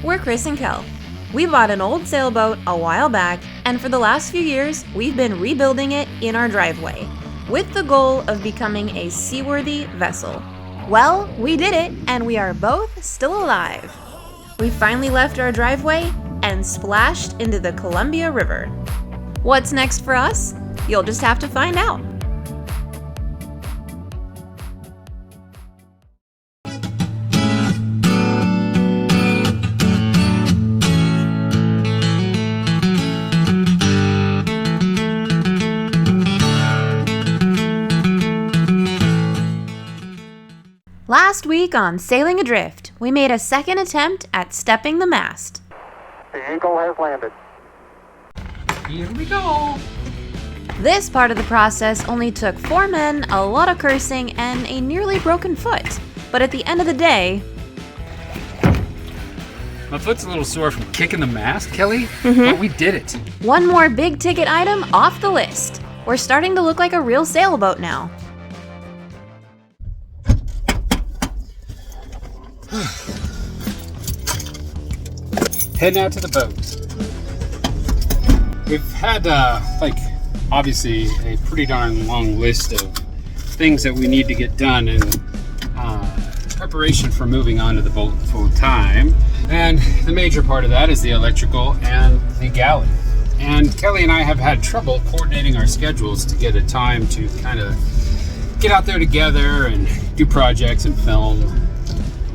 We're Chris and Kell. We bought an old sailboat a while back, and for the last few years, we've been rebuilding it in our driveway, with the goal of becoming a seaworthy vessel. Well, we did it, and we are both still alive. We finally left our driveway and splashed into the Columbia River. What's next for us? You'll just have to find out. Last week on Sailing Adrift, we made a second attempt at stepping the mast. The Eagle has landed. Here we go. This part of the process only took 4 men, a lot of cursing, and a nearly broken foot. But at the end of the day... My foot's a little sore from kicking the mast, Kelly, but we did it. one more big ticket item off the list. We're starting to look like a real sailboat now. Heading out to the boat. We've had, obviously a pretty darn long list of things that we need to get done in preparation for moving on to the boat full time. And the major part of that is the electrical and the galley. And Kelly and I have had trouble coordinating our schedules to get a time to kind of get out there together and do projects and film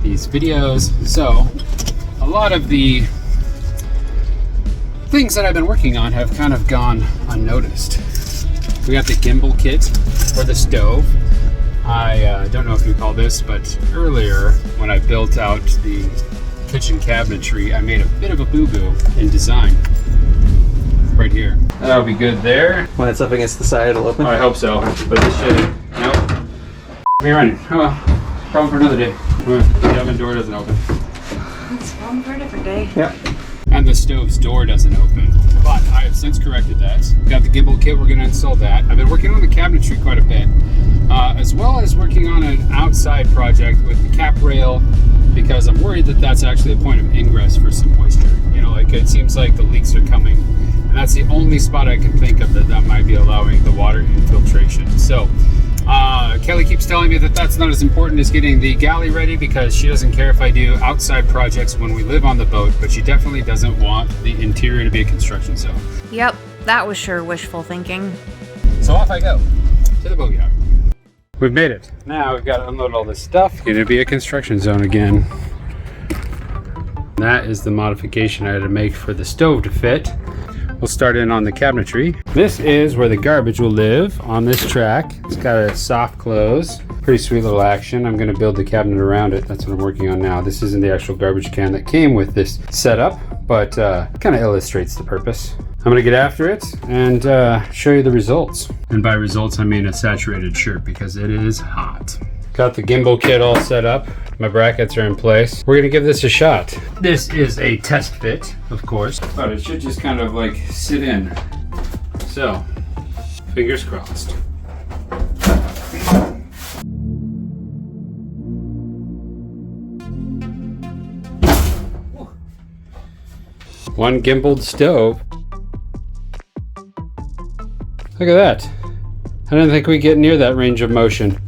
these videos. So a lot of the things that I've been working on have kind of gone unnoticed. We got the gimbal kit for the stove. I don't know if you call this, but earlier when I built out the kitchen cabinetry, I made a bit of a boo-boo in design. Right here. That'll be good there. When it's up against the side, it'll open? Oh, I hope so, but this should. Nope. We're running. Oh well. Problem for another day. The oven door doesn't open. That's a problem for a different day. Yep. And the stove's door doesn't open. But I have since corrected that. Got the gimbal kit, we're gonna install that. I've been working on the cabinetry quite a bit, as well as working on an outside project with the cap rail, because I'm worried that that's actually a point of ingress for some moisture. You know, like it seems like the leaks are coming, and that's the only spot I can think of that might be allowing the water infiltration. So, Kelly keeps telling me that that's not as important as getting the galley ready, because she doesn't care if I do outside projects when we live on the boat, but she definitely doesn't want the interior to be a construction zone. Yep, that was sure wishful thinking. So off I go to the boatyard. We've made it. Now we've got to unload all this stuff. Going to be a construction zone again. That is the modification I had to make for the stove to fit. We'll start in on the cabinetry. This is where the garbage will live on this track. It's got a soft close. Pretty sweet little action. I'm going to build the cabinet around it. That's what I'm working on now. This isn't the actual garbage can that came with this setup, but kind of illustrates the purpose. I'm going to get after it and show you the results. And by results, I mean a saturated shirt, because it is hot. Got the gimbal kit all set up. My brackets are in place. We're gonna give this a shot. This is a test fit, of course, but it should just kind of like sit in. So, fingers crossed. One gimbaled stove. Look at that. I didn't think we'd get near that range of motion.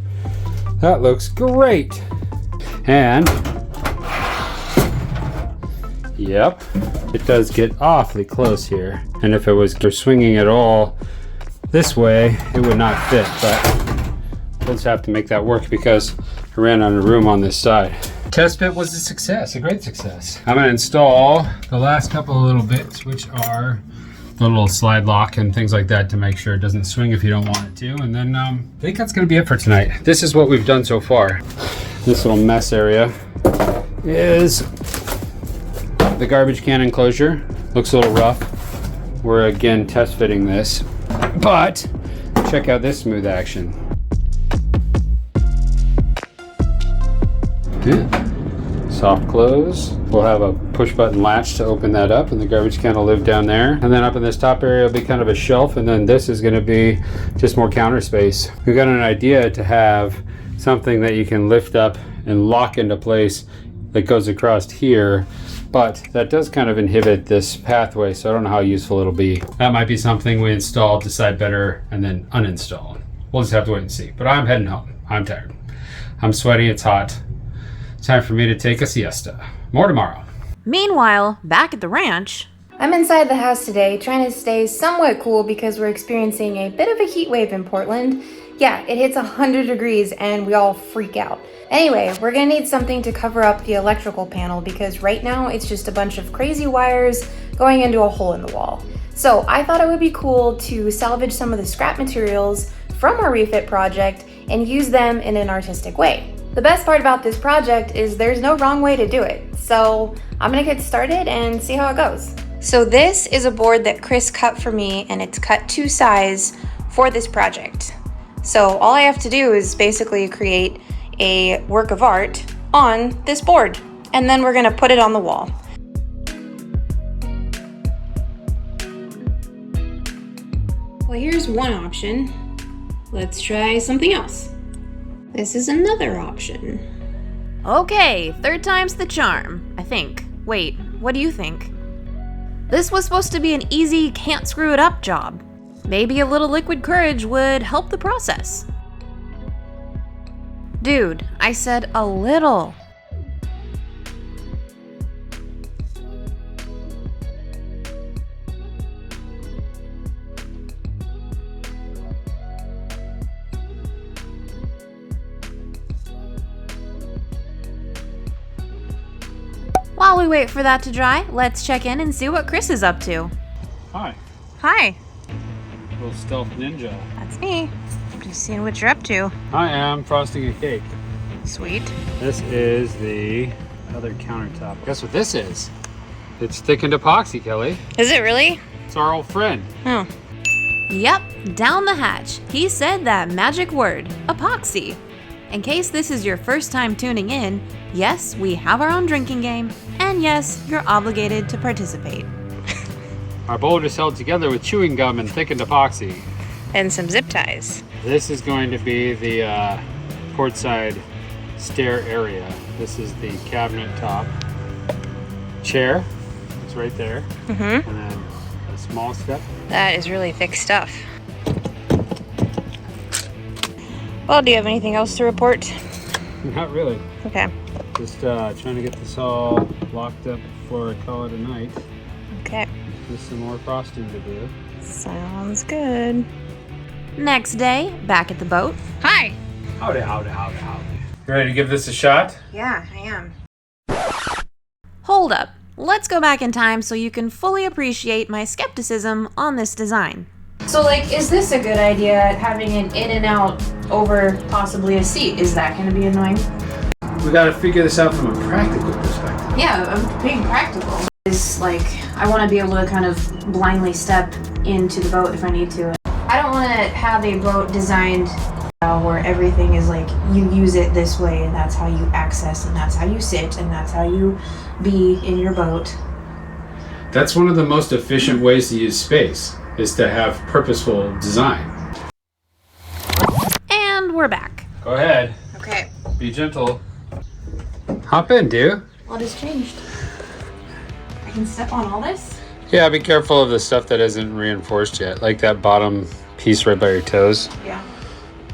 That looks great. And, yep, it does get awfully close here. And if it was swinging at all this way, it would not fit, but we'll just have to make that work because I ran out of room on this side. Test fit was a success, a great success. I'm gonna install the last couple of little bits, which are the little slide lock and things like that to make sure it doesn't swing if you don't want it to. And then I think that's gonna be it for tonight. This is what we've done so far. This little mess area is the garbage can enclosure. Looks a little rough. We're again test fitting this, but check out this smooth action. Soft close. We'll have a push button latch to open that up, and the garbage can will live down there. And then up in this top area will be kind of a shelf, and then this is going to be just more counter space. We've got an idea to have something that you can lift up and lock into place that goes across here, but that does kind of inhibit this pathway, so I don't know how useful it'll be. That might be something we install, decide better, and then uninstall. We'll just have to wait and see. But I'm heading home. I'm tired. I'm sweaty, it's hot. Time for me to take a siesta. More tomorrow. Meanwhile, back at the ranch, I'm inside the house today trying to stay somewhat cool because we're experiencing a bit of a heat wave in Portland. Yeah, it hits 100 degrees and we all freak out. Anyway, we're gonna need something to cover up the electrical panel because right now it's just a bunch of crazy wires going into a hole in the wall. So I thought it would be cool to salvage some of the scrap materials from our refit project and use them in an artistic way. The best part about this project is there's no wrong way to do it. So I'm gonna get started and see how it goes. So this is a board that Chris cut for me and it's cut to size for this project. So all I have to do is basically create a work of art on this board and then we're gonna put it on the wall. Well, here's one option. Let's try something else. This is another option. Okay, third time's the charm, I think. Wait, what do you think? This was supposed to be an easy, can't screw it up job. Maybe a little liquid courage would help the process. Dude, I said a little. While we wait for that to dry, let's check in and see what Chris is up to. Hi. Hi, Little stealth ninja. that's me. Just seeing what you're up to. I am frosting a cake. Sweet. This is the other countertop. Guess what this is? It's thickened epoxy, Kelly. Is it really? It's our old friend. Oh. Yep, down the hatch. He said that magic word, epoxy. In case this is your first time tuning in, yes, we have our own drinking game, and yes, you're obligated to participate. Our bowl is held together with chewing gum and thickened epoxy. And some zip ties. This is going to be the port side stair area. This is the cabinet top. Chair, it's right there. Mm-hmm. And then a small step. That is really thick stuff. Well, do you have anything else to report? Not really. Okay. Just trying to get this all locked up before I call it a night. Okay. Just some more frosting to do. Sounds good. Next day, back at the boat. Hi! Howdy. You ready to give this a shot? Yeah, I am. Hold up. Let's go back in time so you can fully appreciate my skepticism on this design. So, is this a good idea, having an in and out over possibly a seat? Is that going to be annoying? We got to figure this out from a practical perspective. Yeah, I'm being practical. It's I want to be able to kind of blindly step into the boat if I need to. I don't want to have a boat designed where everything is you use it this way and that's how you access and that's how you sit and that's how you be in your boat. That's one of the most efficient ways to use space, is to have purposeful design. And we're back. Go ahead. Okay. Be gentle. Hop in, dude. What has changed? I can step on all this? Yeah, be careful of the stuff that isn't reinforced yet, like that bottom piece right by your toes. Yeah.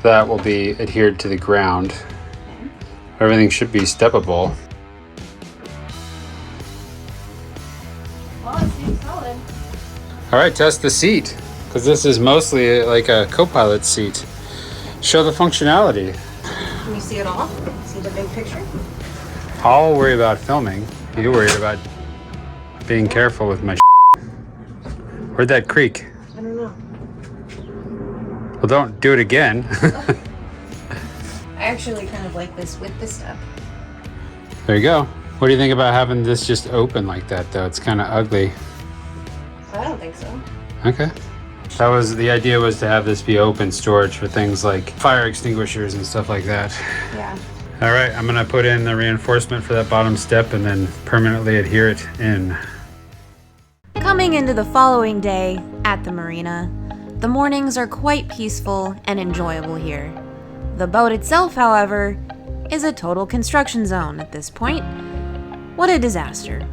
That will be adhered to the ground. Okay. Everything should be steppable. Well, it seems solid. All right, test the seat, because this is mostly like a co-pilot seat. Show the functionality. Can you see it all? See the big picture? I'll worry about filming. You're worried about being careful with my Where'd that creak? I don't know. Well, don't do it again. I actually kind of like this with the step. There you go. What do you think about having this just open like that, though? It's kind of ugly. I don't think so. Okay. The idea was to have this be open storage for things like fire extinguishers and stuff like that. Yeah. All right, I'm gonna put in the reinforcement for that bottom step and then permanently adhere it in. Coming into the following day at the marina, the mornings are quite peaceful and enjoyable here. The boat itself, however, is a total construction zone at this point, What a disaster.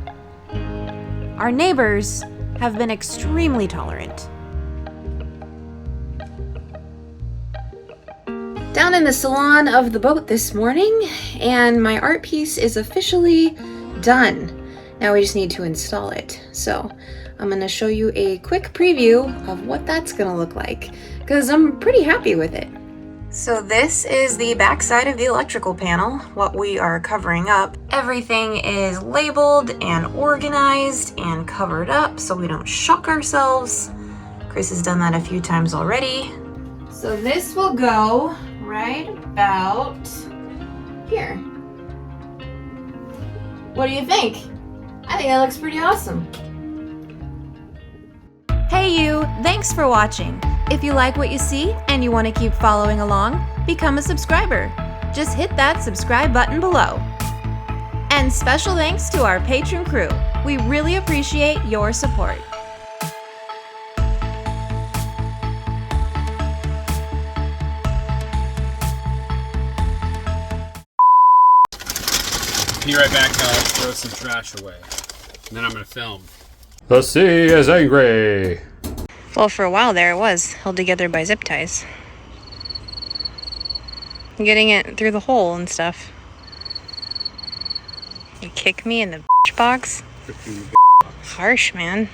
Our neighbors have been extremely tolerant. Down in the salon of the boat this morning, and my art piece is officially done. Now we just need to install it. So I'm gonna show you a quick preview of what that's gonna look like, because I'm pretty happy with it. So this is the back side of the electrical panel, what we are covering up. Everything is labeled and organized and covered up so we don't shock ourselves. Chris has done that a few times already. So this will go right about here. What do you think? I think that looks pretty awesome. Hey you, thanks for watching. If you like what you see and you want to keep following along, become a subscriber. Just hit that subscribe button below. And special thanks to our Patreon crew. We really appreciate your support. Be right back, guys. Throw some trash away. And then I'm going to film. The sea is angry. Well, for a while there it was, held together by zip ties. Getting it through the hole and stuff. You kick me in the box? Harsh, man.